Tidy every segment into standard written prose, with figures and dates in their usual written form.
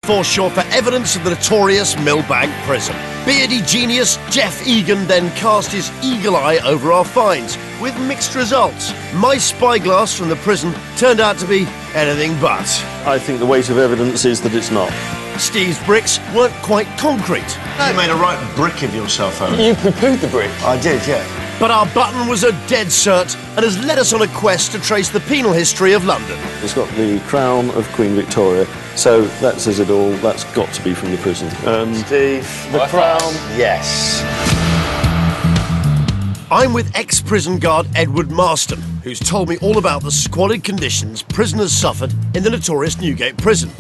foreshore for evidence of the notorious Milbank Prison. Beardy genius Jeff Egan then cast his eagle eye over our finds, with mixed results. My spyglass from the prison turned out to be anything but. I think the weight of evidence is that it's not. Steve's bricks weren't quite concrete. You made a right brick of yourself, Owen. You poo-pooed the brick. I did, yeah. But our button was a dead cert and has led us on a quest to trace the penal history of London. It's got the crown of Queen Victoria, so that says it all. That's got to be from the prison. Steve, the crown. Yes. I'm with ex-prison guard Edward Marston, who's told me all about the squalid conditions prisoners suffered in the notorious Newgate Prison.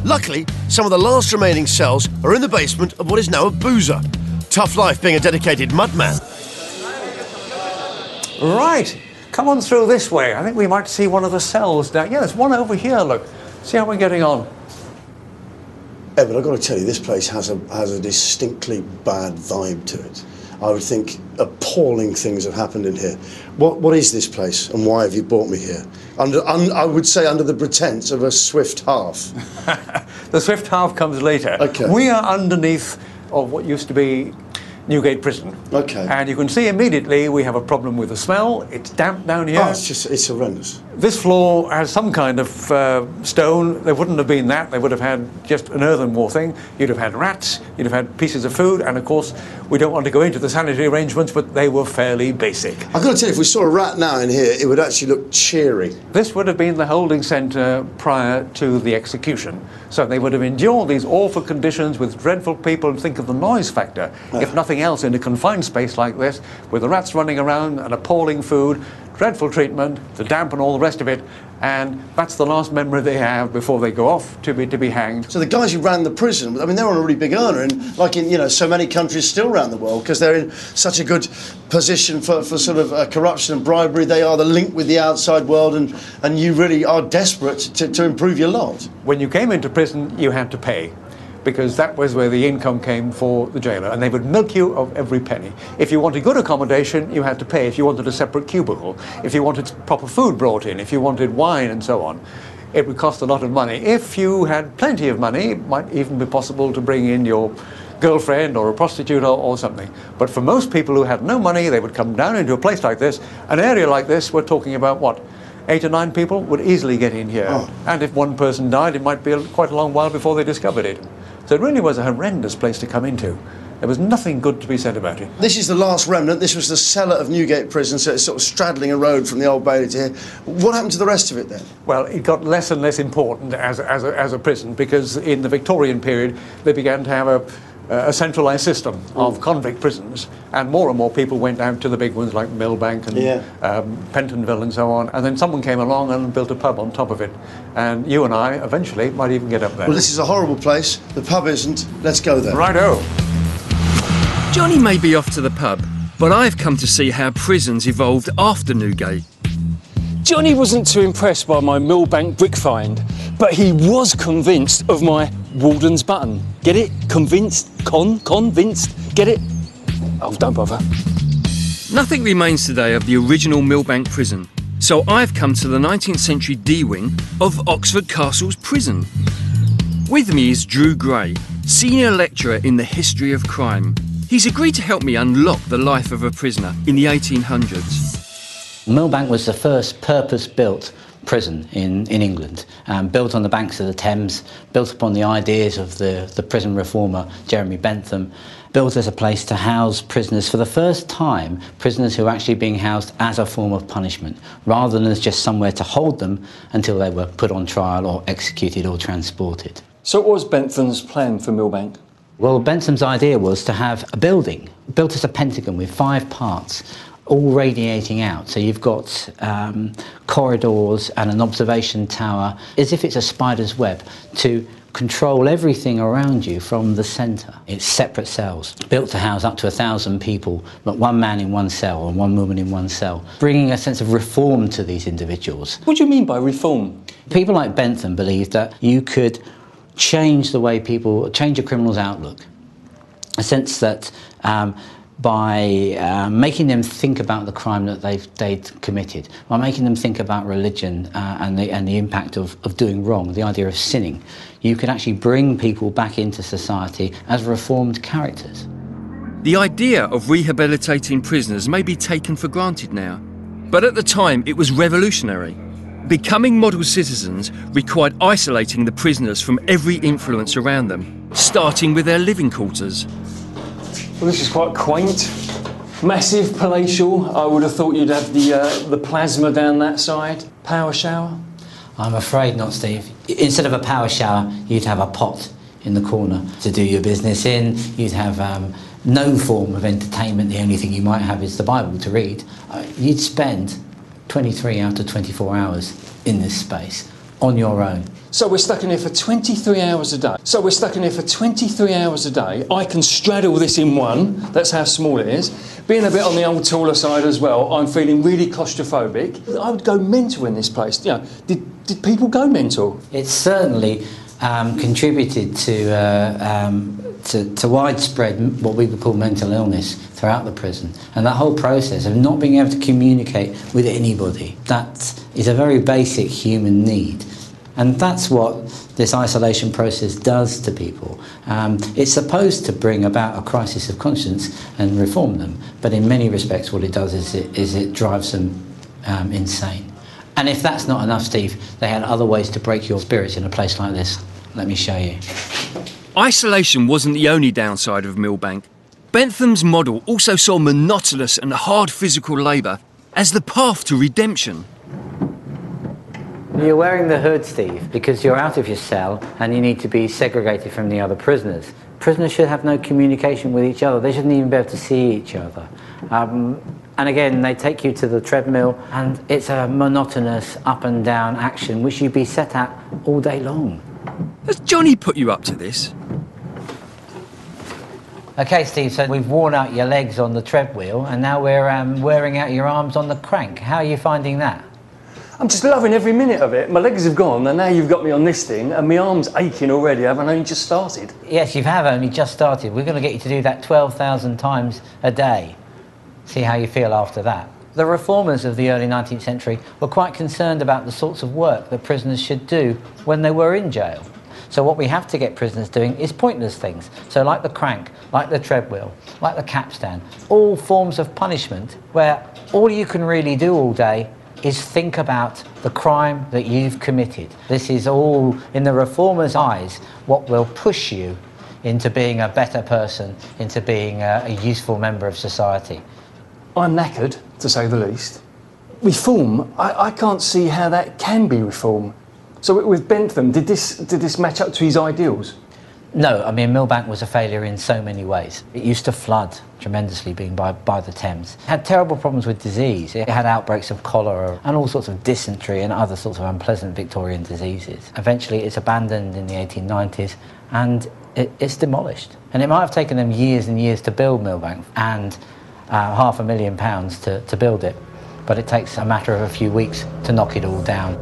Luckily, some of the last remaining cells are in the basement of what is now a boozer. Tough life being a dedicated mudman. Right, come on through this way. I think we might see one of the cells down. Yeah, there's one over here, look. See how we're getting on. Yeah, but I've got to tell you, this place has a distinctly bad vibe to it. I would think appalling things have happened in here. What is this place, and why have you brought me here? I would say under the pretense of a swift half. The swift half comes later. Okay. We are underneath of what used to be Newgate Prison. Okay. And you can see immediately we have a problem with the smell. It's damp down here. Oh, it's horrendous. This floor has some kind of stone. There wouldn't have been that. They would have had just an earthenware thing. You'd have had rats, you'd have had pieces of food, and of course, we don't want to go into the sanitary arrangements, but they were fairly basic. I've got to tell you, if we saw a rat now in here, it would actually look cheery. This would have been the holding centre prior to the execution. So they would have endured these awful conditions with dreadful people, and think of the noise factor. If nothing else, in a confined space like this, with the rats running around and appalling food, dreadful treatment, the damp and all the rest of it, and that's the last memory they have before they go off to be hanged. So the guys who ran the prison, I mean, they're on a really big earner, and like in so many countries still around the world, because they're in such a good position for sort of corruption and bribery. They are the link with the outside world, and you really are desperate to improve your lot. When you came into prison, you had to pay, because that was where the income came for the jailer, and they would milk you of every penny. If you wanted good accommodation, you had to pay. If you wanted a separate cubicle, if you wanted proper food brought in, if you wanted wine and so on, it would cost a lot of money. If you had plenty of money, it might even be possible to bring in your girlfriend or a prostitute or something. But for most people who had no money, they would come down into a place like this. An area like this, we're talking about what? 8 or 9 people would easily get in here. Oh. And if one person died, it might be quite a long while before they discovered it. So it really was a horrendous place to come into. There was nothing good to be said about it. This is the last remnant. This was the cellar of Newgate Prison, so it's sort of straddling a road from the Old Bailey to here. What happened to the rest of it then? Well, it got less and less important as a prison, because in the Victorian period they began to have a centralised system of convict prisons, and more people went out to the big ones like Millbank and Pentonville and so on, and then someone came along and built a pub on top of it, and you and I eventually might even get up there. Well, this is a horrible place. The pub isn't. Let's go there. Righto. Johnny may be off to the pub, but I've come to see how prisons evolved after Newgate. Johnny wasn't too impressed by my Millbank brick find, but he was convinced of my warden's button. Get it? Convinced? Convinced? Get it? Oh, don't bother. Nothing remains today of the original Millbank Prison, so I've come to the 19th century D-wing of Oxford Castle's prison. With me is Drew Gray, senior lecturer in the history of crime. He's agreed to help me unlock the life of a prisoner in the 1800s. Millbank was the first purpose-built prison in England, built on the banks of the Thames, built upon the ideas of the prison reformer Jeremy Bentham, built as a place to house prisoners for the first time, prisoners who were actually being housed as a form of punishment, rather than as just somewhere to hold them until they were put on trial or executed or transported. So what was Bentham's plan for Millbank? Well, Bentham's idea was to have a building built as a pentagon with 5 parts, all radiating out. So you've got corridors and an observation tower, as if it's a spider's web, to control everything around you from the centre. It's separate cells, built to house up to 1,000 people, but 1 man in 1 cell and 1 woman in 1 cell, bringing a sense of reform to these individuals. What do you mean by reform? People like Bentham believed that you could change the way change a criminal's outlook. A sense that by making them think about the crime that they'd committed, by making them think about religion and the impact of doing wrong, the idea of sinning. You could actually bring people back into society as reformed characters. The idea of rehabilitating prisoners may be taken for granted now, but at the time it was revolutionary. Becoming model citizens required isolating the prisoners from every influence around them, starting with their living quarters. Well, this is quite quaint. Massive palatial. I would have thought you'd have the plasma down that side. Power shower. I'm afraid not, Steve. Instead of a power shower, you'd have a pot in the corner to do your business in. You'd have no form of entertainment. The only thing you might have is the Bible to read. You'd spend 23 out of 24 hours in this space on your own. So we're stuck in here for 23 hours a day. I can straddle this in one. That's how small it is. Being a bit on the old taller side as well, I'm feeling really claustrophobic. I would go mental in this place. You know, did people go mental? It's certainly contributed to widespread what we would call mental illness throughout the prison, and that whole process of not being able to communicate with anybody, that is a very basic human need, and that's what this isolation process does to people. It's supposed to bring about a crisis of conscience and reform them, but in many respects what it does is it drives them insane. And if that's not enough, Steve, they had other ways to break your spirits in a place like this. Let me show you. Isolation wasn't the only downside of Millbank. Bentham's model also saw monotonous and hard physical labour as the path to redemption. You're wearing the hood, Steve, because you're out of your cell and you need to be segregated from the other prisoners. Prisoners should have no communication with each other. They shouldn't even be able to see each other. And again, they take you to the treadmill and it's a monotonous up and down action which you'd be set at all day long. Has Johnny put you up to this? Okay, Steve, so we've worn out your legs on the treadwheel and now we're wearing out your arms on the crank. How are you finding that? I'm just loving every minute of it. My legs have gone and now you've got me on this thing and my arm's aching already. I haven't only just started. Yes, you have only just started. We're going to get you to do that 12,000 times a day. See how you feel after that. The reformers of the early 19th century were quite concerned about the sorts of work that prisoners should do when they were in jail. So what we have to get prisoners doing is pointless things. So like the crank, like the treadwheel, like the capstan, all forms of punishment where all you can really do all day is think about the crime that you've committed. This is all, in the reformers' eyes, what will push you into being a better person, into being a useful member of society. I'm knackered, to say the least. Reform, I can't see how that can be reform. So with Bentham, did this match up to his ideals? No, I mean, Millbank was a failure in so many ways. It used to flood tremendously, being by the Thames. It had terrible problems with disease. It had outbreaks of cholera and all sorts of dysentery and other sorts of unpleasant Victorian diseases. Eventually, it's abandoned in the 1890s and it's demolished. And it might have taken them years and years to build Millbank and £500,000 to build it, but it takes a matter of a few weeks to knock it all down.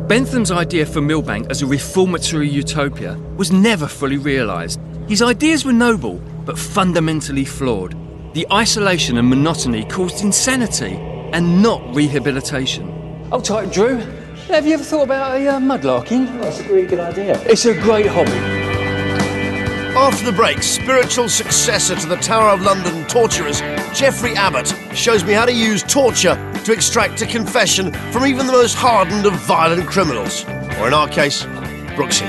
Bentham's idea for Millbank as a reformatory utopia was never fully realised. His ideas were noble, but fundamentally flawed. The isolation and monotony caused insanity and not rehabilitation. Hold tight, Drew. Have you ever thought about mudlarking? That's a really good idea. It's a great hobby. After the break, spiritual successor to the Tower of London torturers, Geoffrey Abbott, shows me how to use torture to extract a confession from even the most hardened of violent criminals. Or in our case, Brooksy.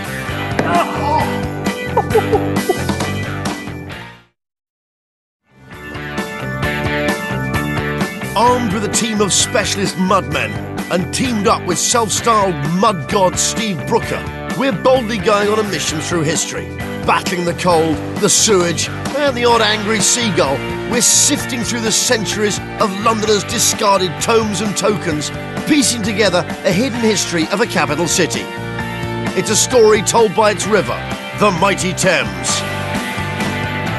Armed with a team of specialist mudmen and teamed up with self-styled mud god Steve Brooker, we're boldly going on a mission through history. Battling the cold, the sewage, and the odd angry seagull, we're sifting through the centuries of Londoners' discarded tomes and tokens, piecing together a hidden history of a capital city. It's a story told by its river, the mighty Thames.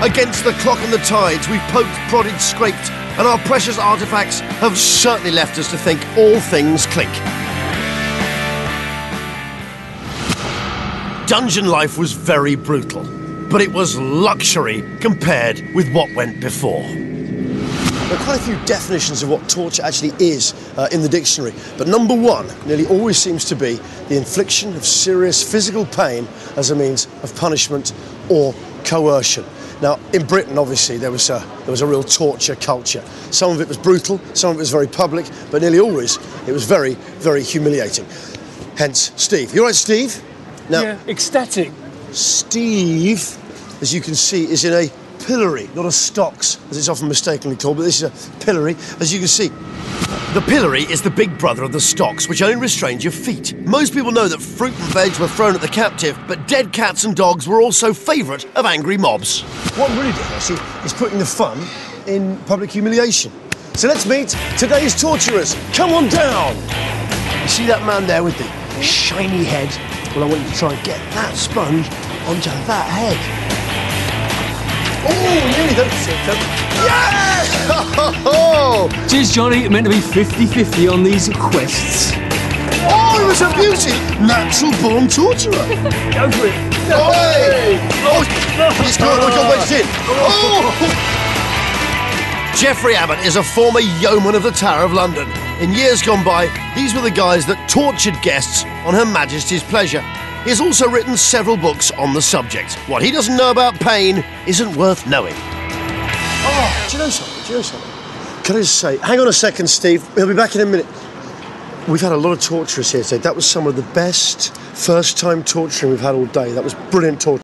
Against the clock and the tides, we've poked, prodded, scraped, and our precious artefacts have certainly left us to think all things clink. Dungeon life was very brutal, but it was luxury compared with what went before. There are quite a few definitions of what torture actually is in the dictionary, but number one nearly always seems to be the infliction of serious physical pain as a means of punishment or coercion. Now, in Britain, obviously, there was a real torture culture. Some of it was brutal, some of it was very public, but nearly always it was very, very humiliating. Hence, Steve. You all right, Steve? Now, Yeah, ecstatic. Steve, as you can see, is in a pillory, not a stocks, as it's often mistakenly called, but this is a pillory, as you can see. The pillory is the big brother of the stocks, which only restrains your feet. Most people know that fruit and veg were thrown at the captive, but dead cats and dogs were also favourite of angry mobs. What I'm really doing, actually, is putting the fun in public humiliation. So let's meet today's torturers. Come on down! You see that man there with the shiny head? Well, I want you to try and get that sponge onto that head. Oh, nearly don't sit them. Yes! Cheers, Johnny. Meant to be 50-50 on these quests. Oh, it was a beauty! Natural born torturer. Go for it. Oh, hey! Oh, he's got wedged in. Oh! Geoffrey Abbott is a former yeoman of the Tower of London. In years gone by, these were the guys that tortured guests on Her Majesty's pleasure. He has also written several books on the subject. What he doesn't know about pain isn't worth knowing. Oh, do you know something? Can I just say, hang on a second, Steve. He'll be back in a minute. We've had a lot of torturers here today. That was some of the best first-time torturing we've had all day. That was brilliant torture.